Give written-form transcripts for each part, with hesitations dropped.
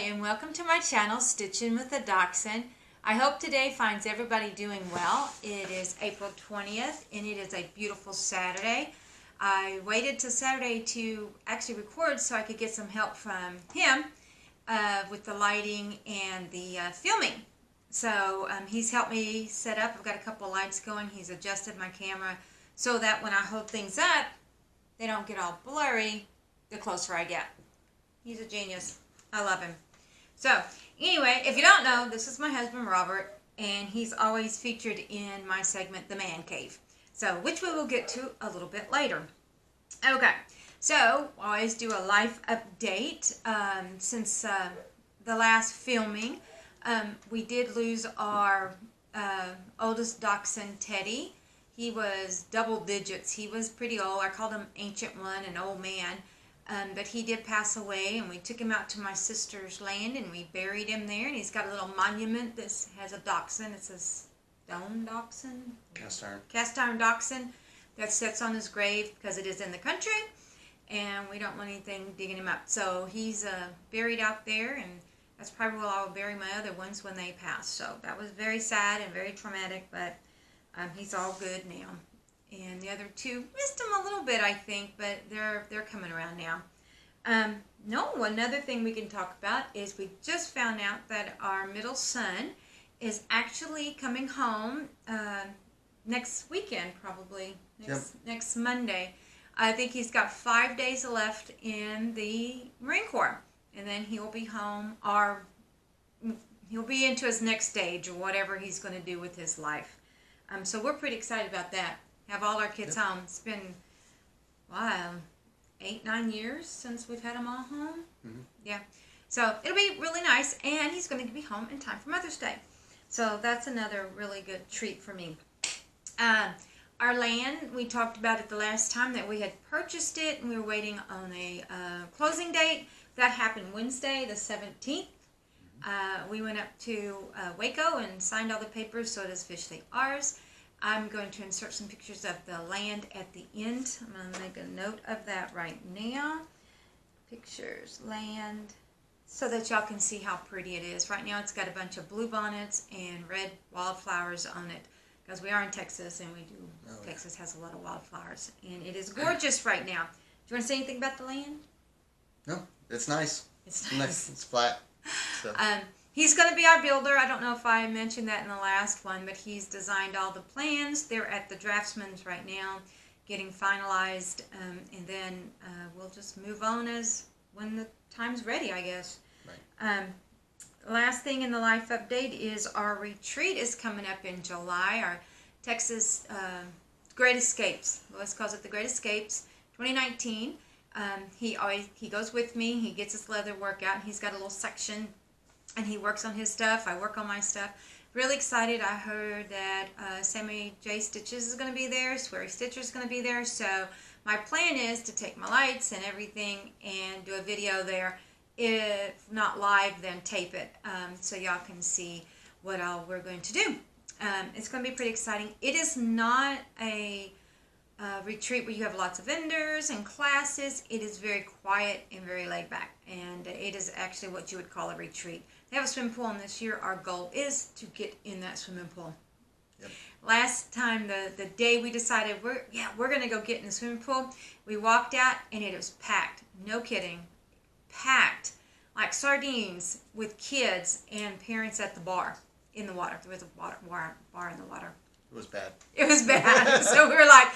and welcome to my channel, Stitching with a Dachshund. I hope today finds everybody doing well. It is April 20th and it is a beautiful Saturday. I waited till Saturday to actually record so I could get some help from him with the lighting and the filming. So he's helped me set up. I've got a couple lights going. He's adjusted my camera so that when I hold things up, they don't get all blurry the closer I get. He's a genius. I love him. So, anyway, if you don't know, this is my husband, Robert, and he's always featured in my segment, The Man Cave. So, which we will get to a little bit later. Okay, so, I always do a life update. Since the last filming, we did lose our oldest dachshund, Teddy. He was double digits. He was pretty old. I called him Ancient One, an old man. But he did pass away, and we took him out to my sister's land, and we buried him there. And he's got a little monument that has a dachshund. It's a stone dachshund? Cast iron dachshund that sits on his grave because it is in the country, and we don't want anything digging him up. So he's buried out there, and that's probably where I'll bury my other ones when they pass. So that was very sad and very traumatic, but he's all good now. And the other two missed him a little bit, I think, but they're coming around now. Another thing we can talk about is we just found out that our middle son is actually coming home next weekend, probably next Monday. I think he's got 5 days left in the Marine Corps, and then he'll be home, or he'll be into his next stage, or whatever he's going to do with his life. So we're pretty excited about that. Have all our kids home. It's been, 8-9 years since we've had them all home. Yeah. So it'll be really nice, and he's going to be home in time for Mother's Day. So that's another really good treat for me. Our land, we talked about it the last time that we had purchased it, and we were waiting on a closing date. That happened Wednesday, the 17th. We went up to Waco and signed all the papers, so it is officially ours. I'm going to insert some pictures of the land at the end. I'm going to make a note of that right now. Pictures, land, so that y'all can see how pretty it is. Right now it's got a bunch of bluebonnets and red wildflowers on it, because we are in Texas, and Texas has a lot of wildflowers, and it is gorgeous right now. Do you want to say anything about the land? No, it's nice. It's nice. It's flat. So. He's going to be our builder. I don't know if I mentioned that in the last one, but he's designed all the plans. They're at the draftsman's right now, getting finalized, and then we'll just move on when the time's ready, I guess. Right. Last thing in the life update is our retreat is coming up in July. Our Texas Great Escapes. Let's call it the Great Escapes 2019. He goes with me. He gets his leather workout. He's got a little section, and he works on his stuff. I work on my stuff. Really excited. I heard that Sammy J. Stitches is going to be there. Sweary Stitcher is going to be there. So my plan is to take my lights and everything and do a video there. If not live, then tape it so y'all can see what all we're going to do. It's going to be pretty exciting. It is not a retreat where you have lots of vendors and classes. It is very quiet and very laid back, and it is actually what you would call a retreat. They have a swimming pool, and this year our goal is to get in that swimming pool. Yep. Last time, the day we decided we're going to go get in the swimming pool, we walked out and it was packed. No kidding, packed like sardines, with kids and parents at the bar in the water. There was a bar in the water. It was bad. It was bad. So we were like,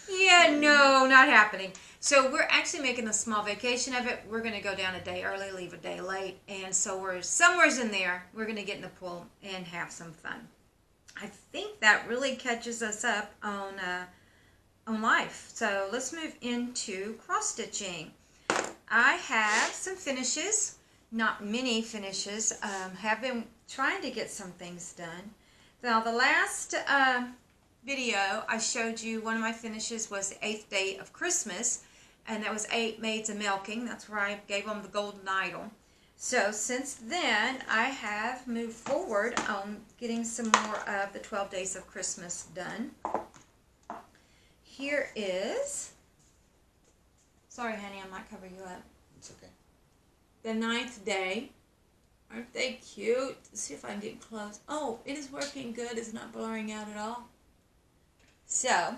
yeah, no, not happening. So we're actually making a small vacation of it. We're going to go down a day early, leave a day late. And so we're somewheres in there. We're going to get in the pool and have some fun. I think that really catches us up on life. So let's move into cross stitching. I have some finishes, not many finishes. Have been trying to get some things done. Now, the last video I showed you, one of my finishes was the 8th day of Christmas, and that was 8 maids a milking. That's where I gave them the golden idol. So since then, I have moved forward on getting some more of the 12 days of Christmas done. Here is, sorry honey, I might cover you up. It's okay. The 9th day. Aren't they cute? Let's see if I can get close. Oh, it is working good. It's not blurring out at all. So,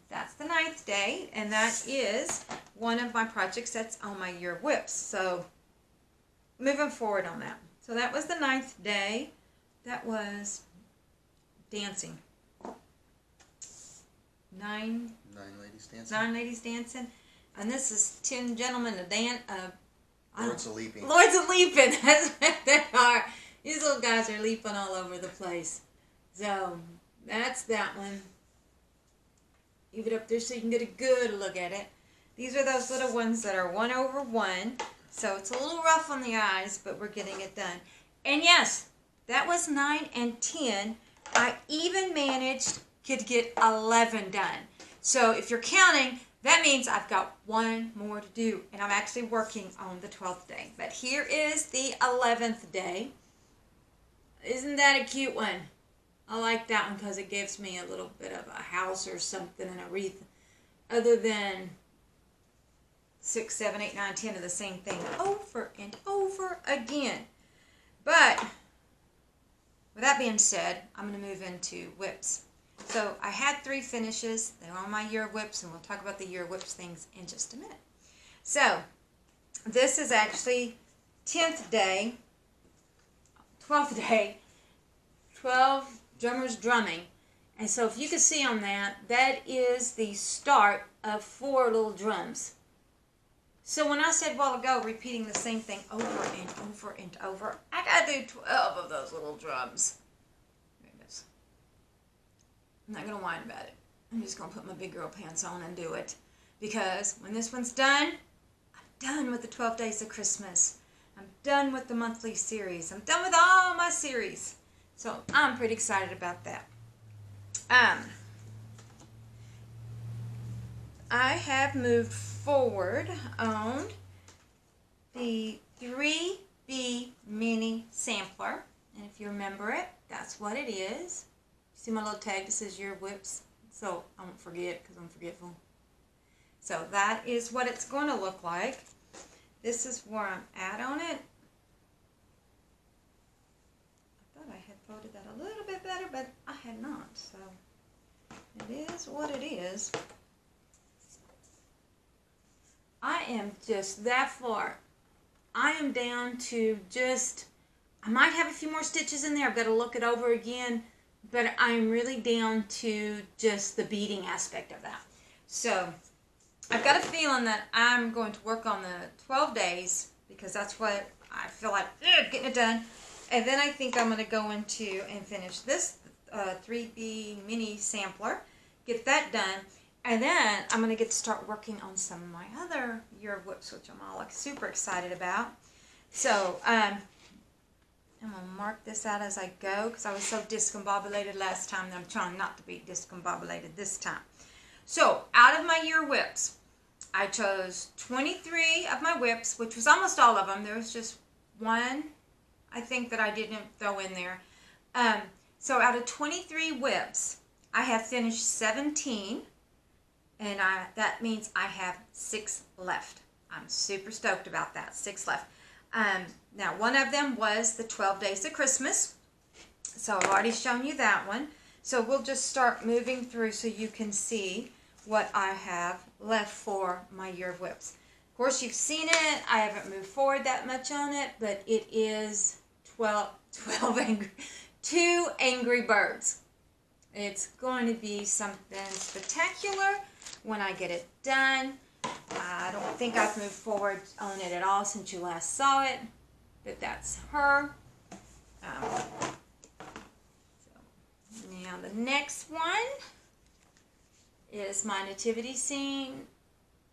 that's the 9th day, and that is one of my projects that's on my year whips. So, moving forward on that. So, that was the 9th day. That was dancing. 9 ladies dancing. 9 ladies dancing. And this is 10 gentlemen to dance. Lords a leaping. Lords a leaping. That's what they are. These little guys are leaping all over the place. So, that's that one. Leave it up there so you can get a good look at it. These are those little ones that are 1/1. So, it's a little rough on the eyes, but we're getting it done. And yes, that was 9 and 10. I even managed to get 11 done. So, if you're counting, that means I've got one more to do, and I'm actually working on the 12th day. But here is the 11th day. Isn't that a cute one? I like that one because it gives me a little bit of a house or something and a wreath. Other than 6, 7, 8, 9, 10 of the same thing over and over again. But with that being said, I'm going to move into whips. So I had 3 finishes. They're on my year whips, and we'll talk about the year whips things in just a minute. So this is actually 10th day, 12th day, 12 drummers drumming. And so if you can see on that, that is the start of 4 little drums. So when I said a while ago, repeating the same thing over and over and over, I got to do 12 of those little drums. I'm not going to whine about it. I'm just going to put my big girl pants on and do it. Because when this one's done, I'm done with the 12 Days of Christmas. I'm done with the monthly series. I'm done with all my series. So I'm pretty excited about that. I have moved forward on the 3B mini sampler. And if you remember it, that's what it is. See my little tag that says year whips, so I won't forget because I'm forgetful. So that is what it's going to look like. This is where I'm at on it. I thought I had folded that a little bit better, but I had not. So it is what it is. I am just that far. I am down to just, I might have a few more stitches in there. I've got to look it over again. But I'm really down to just the beading aspect of that. So I've got a feeling that I'm going to work on the 12 days because that's what I feel like getting it done. And then I think I'm going to go into and finish this 3B mini sampler, get that done. And then I'm going to get to start working on some of my other year whips, which I'm all super excited about. So, I'm going to mark this out as I go because I was so discombobulated last time that I'm trying not to be discombobulated this time. So, out of my year whips, I chose 23 of my whips, which was almost all of them. There was just one, I think, that I didn't throw in there. So, out of 23 whips, I have finished 17, and that means I have 6 left. I'm super stoked about that, 6 left. Now, one of them was the 12 Days of Christmas. So I've already shown you that one. So we'll just start moving through so you can see what I have left for my year of whips. Of course, you've seen it. I haven't moved forward that much on it, but it is 2 Angry Birds. It's going to be something spectacular when I get it done. I don't think I've moved forward on it at all since you last saw it, but that's her. So now the next one is my nativity scene,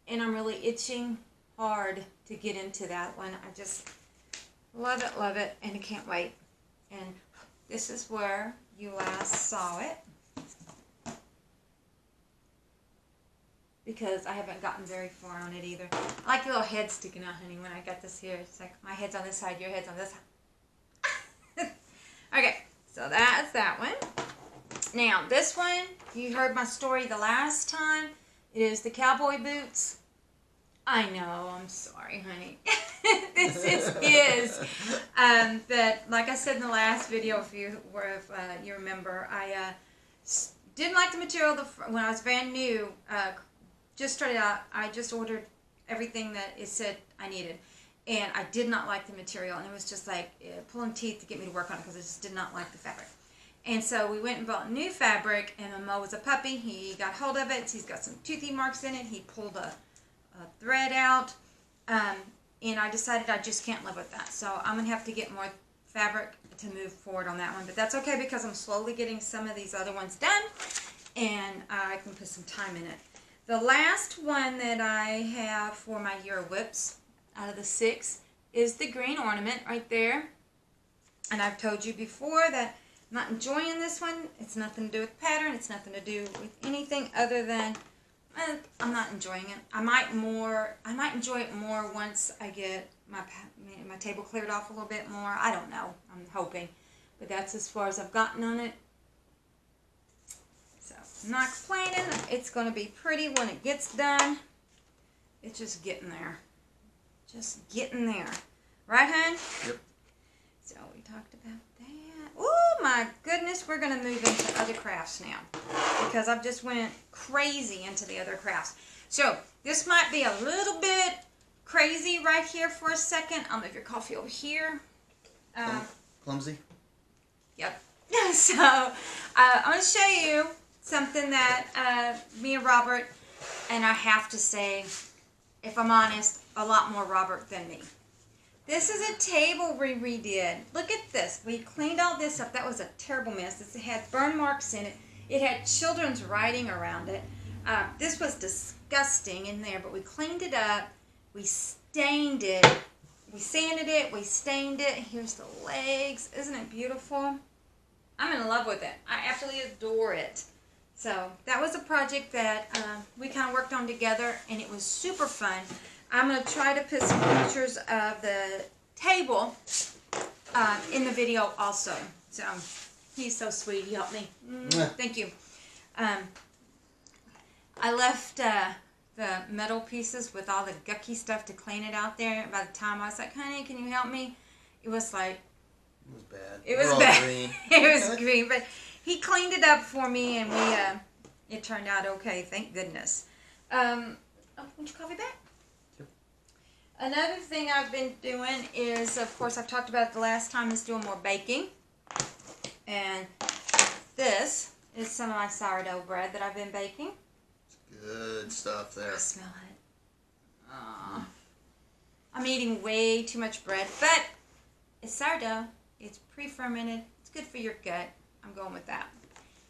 and I'm really itching hard to get into that one. I just love it, and I can't wait. And this is where you last saw it, because I haven't gotten very far on it either. I like the little head sticking out, honey, when I got this here. It's like my head's on this side, your head's on this side. Okay, so that's that one. Now, this one, you heard my story the last time. It is the cowboy boots. I know, I'm sorry, honey. This is his. But like I said in the last video, if you remember, I didn't like the material when I was brand new. Just started out, I just ordered everything that it said I needed. And I did not like the material. And it was just like pulling teeth to get me to work on it because I just did not like the fabric. And so we went and bought new fabric. And Mo was a puppy. He got hold of it. He's got some toothy marks in it. He pulled a thread out. And I decided I just can't live with that. So I'm going to have to get more fabric to move forward on that one. But that's okay because I'm slowly getting some of these other ones done. And I can put some time in it. The last one that I have for my year of whips out of the 6 is the green ornament right there. And I've told you before that I'm not enjoying this one. It's nothing to do with pattern. It's nothing to do with anything other than I'm not enjoying it. I might enjoy it more once I get my table cleared off a little bit more. I don't know. I'm hoping. But that's as far as I've gotten on it. So I'm not complaining. It's going to be pretty when it gets done. It's just getting there. Just getting there. Right, hon? Yep. So we talked about that. Oh my goodness, we're going to move into other crafts now. Because I've just went crazy into the other crafts. So this might be a little bit crazy right here for a second. I'll move your coffee over here. Clumsy? Yep. So I'm going to show you something that me and Robert, and I have to say, if I'm honest, a lot more Robert than me. This is a table we redid. Look at this. We cleaned all this up. That was a terrible mess. It had burn marks in it. It had children's writing around it. This was disgusting in there, but we cleaned it up. We stained it. We sanded it. We stained it. Here's the legs. Isn't it beautiful? I'm in love with it. I absolutely adore it. So that was a project that we kind of worked on together, and it was super fun. I'm going to try to put some pictures of the table in the video also. So he's so sweet. He helped me. Thank you. I left the metal pieces with all the gucky stuff to clean it out there. By the time I was like, honey, can you help me? It was like... It was bad. It was bad. Green. It was green, but he cleaned it up for me, and it turned out okay. Thank goodness. Want your coffee back? Yep. Another thing I've been doing is, of course, I've talked about it the last time, is doing more baking. And this is some of my sourdough bread that I've been baking. Good stuff there. I smell it. I'm eating way too much bread, but it's sourdough. It's pre-fermented. It's good for your gut. I'm going with that.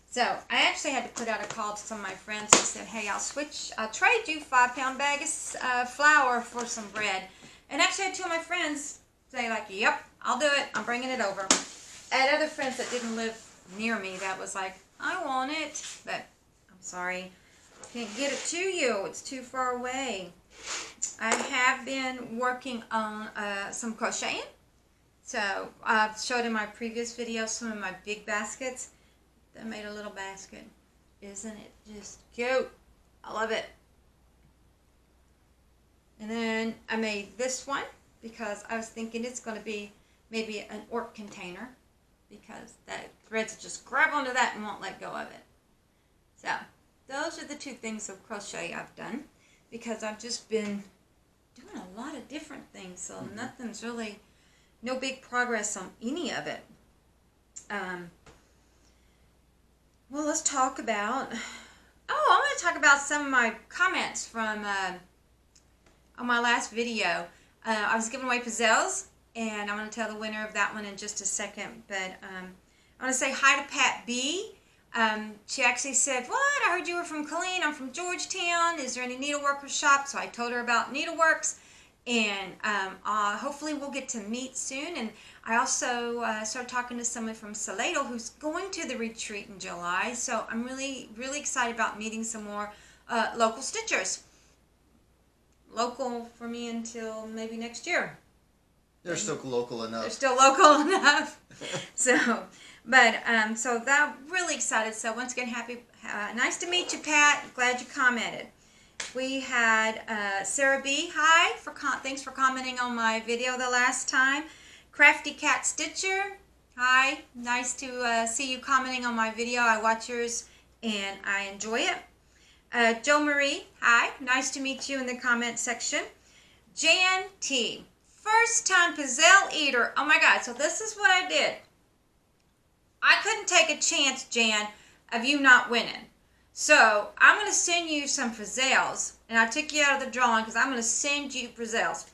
So I actually had to put out a call to some of my friends and said, hey, I'll trade you 5-pound bag of flour for some bread. And actually I had 2 of my friends say like, yep, I'll do it. I'm bringing it over. I had other friends that didn't live near me that was like, I want it, but I'm sorry. Can't get it to you. It's too far away. I have been working on some crocheting. So I've showed in my previous video some of my big baskets. I made a little basket. Isn't it just cute? I love it. And then I made this one because I was thinking it's going to be maybe an orc container because that threads just grab onto that and won't let go of it. So those are the 2 things of crochet I've done because I've just been doing a lot of different things. So nothing's really... No big progress on any of it. Well, let's talk about... Oh, I want to talk about some of my comments from on my last video. I was giving away Pizzelles, and I'm going to tell the winner of that one in just a second. But I want to say hi to Pat B. She actually said, what? I heard you were from Colleen. I'm from Georgetown. Is there any needleworker shop? So I told her about Needleworks. And hopefully we'll get to meet soon. And I also started talking to someone from Salado who's going to the retreat in July. So I'm really, really excited about meeting some more local stitchers. Local for me until maybe next year. They're still local enough. They're still local enough. So that I'm really excited. So once again, nice to meet you, Pat. Glad you commented. We had Sarah B. Hi, thanks for commenting on my video the last time. Crafty Cat Stitcher. Hi, nice to see you commenting on my video. I watch yours and I enjoy it. Joe Marie. Hi, nice to meet you in the comment section. Jan T. First time Pizzelle eater. Oh my God, so this is what I did. I couldn't take a chance, Jan, of you not winning. So I'm going to send you some Pizzelles, and I took you out of the drawing because I'm going to send you Pizzelles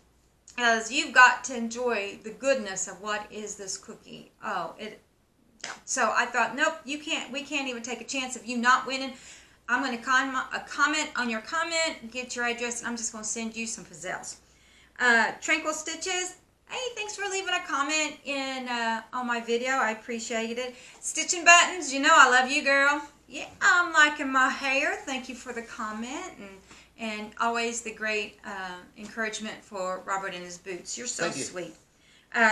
because you've got to enjoy the goodness of what is this cookie. Oh, it. So I thought, nope, you can't. We can't even take a chance of you not winning. I'm going to comment on your comment, get your address, and I'm just going to send you some Pizzelles. Tranquil Stitches. Hey, thanks for leaving a comment on my video. I appreciate it. Stitching Buttons. You know I love you, girl. Yeah, I'm liking my hair. Thank you for the comment and always the great encouragement for Robert and his boots. You're so sweet.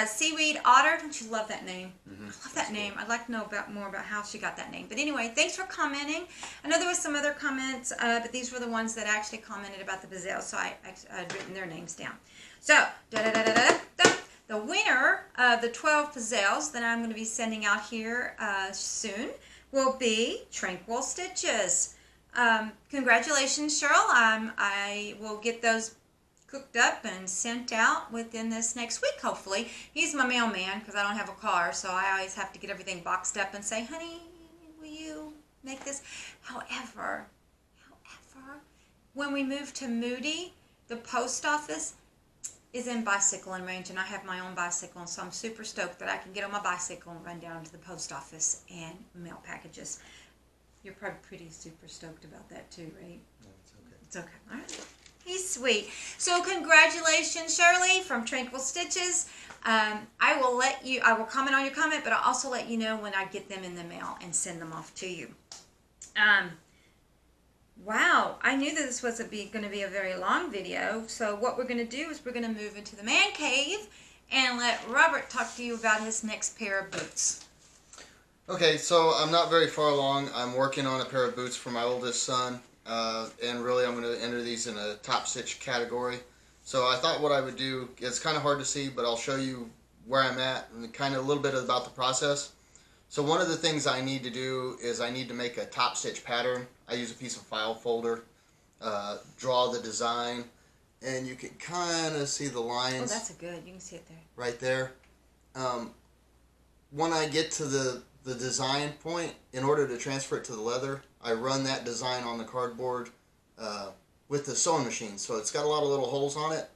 Seaweed Otter, don't you love that name? Mm-hmm. I love that name. I'd like to know more about how she got that name. But anyway, thanks for commenting. I know there was some other comments, but these were the ones that actually commented about the Pizzelle, so I'd written their names down. So, the winner of the 12 Pizzelles that I'm going to be sending out here soon will be Tranquil Stitches. Congratulations, Cheryl. I will get those cooked up and sent out within this next week, hopefully. He's my mailman because I don't have a car, so I always have to get everything boxed up and say, honey, will you make this? However, when we moved to Moody, the post office is in bicycling range, and I have my own bicycle, so I'm super stoked that I can get on my bicycle and run down to the post office and mail packages. You're probably pretty super stoked about that too, right? No, it's okay. It's okay. All right. He's sweet. So congratulations, Shirley from Tranquil Stitches. I will comment on your comment, but I'll also let you know when I get them in the mail and send them off to you. Wow, I knew that this was going to be a very long video. So what we're going to do is we're going to move into the man cave and let Robert talk to you about his next pair of boots. Okay, so I'm not very far along. I'm working on a pair of boots for my oldest son. And really I'm going to enter these in a top stitch category. So I thought what I would do, it's kind of hard to see, but I'll show you where I'm at and kind of a little bit about the process. So one of the things I need to do is I need to make a top stitch pattern. I use a piece of file folder, draw the design, and you can kind of see the lines. Oh, that's good. You can see it there. Right there. When I get to the design point, in order to transfer it to the leather, I run that design on the cardboard with the sewing machine. So it's got a lot of little holes on it.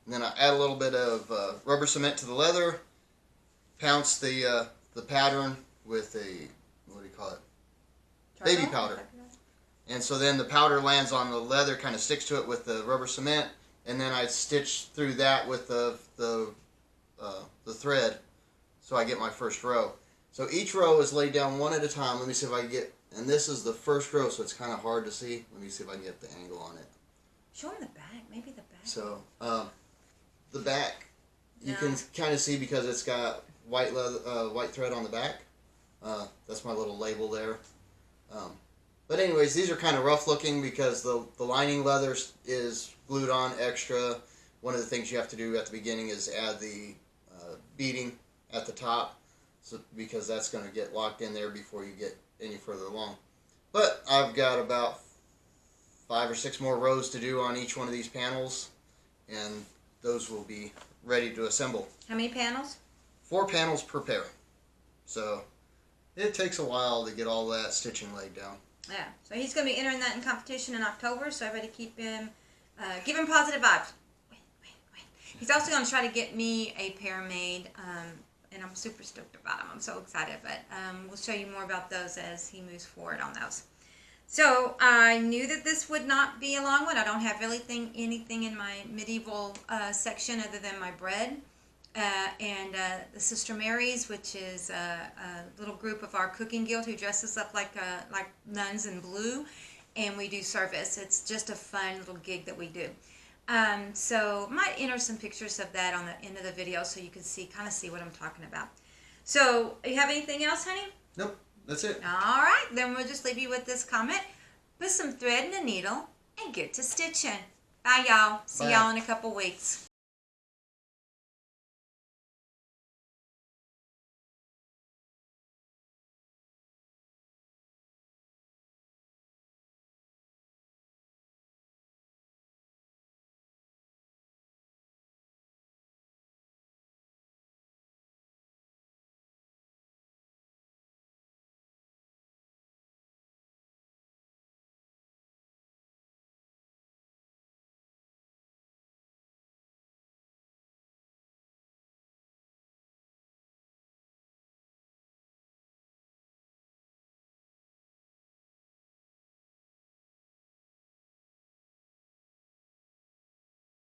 And then I add a little bit of rubber cement to the leather, pounce the pattern with a, what do you call it? Charcoal? Baby powder. And so then the powder lands on the leather, kind of sticks to it with the rubber cement, and then I stitch through that with the thread, so I get my first row. So each row is laid down one at a time. Let me see if I can get, and this is the first row, so it's kind of hard to see. Let me see if I can get the angle on it. Show him the back, maybe the back. So the back, you can kind of see because it's got white thread on the back. That's my little label there. But anyways, these are kind of rough looking because the lining leather is glued on extra. One of the things you have to do at the beginning is add the beading at the top, so because that's going to get locked in there before you get any further along. But I've got about 5 or 6 more rows to do on each one of these panels, and those will be ready to assemble. How many panels? 4 panels per pair. So it takes a while to get all that stitching laid down. Yeah, so he's going to be entering that in competition in October, so everybody keep him, give him positive vibes. Wait. He's also going to try to get me a pair made, and I'm super stoked about them. I'm so excited, but we'll show you more about those as he moves forward on those. So I knew that this would not be a long one. I don't have anything in my medieval section other than my bread. And the Sister Mary's, which is a little group of our cooking guild who dresses up like nuns in blue, and we do service. It's just a fun little gig that we do. So I might enter some pictures of that on the end of the video so you can kind of see what I'm talking about. So, you have anything else, honey? Nope, that's it. All right, then we'll just leave you with this comment. Put some thread in a needle, and get to stitching. Bye, y'all. See Bye. y'all in a couple weeks.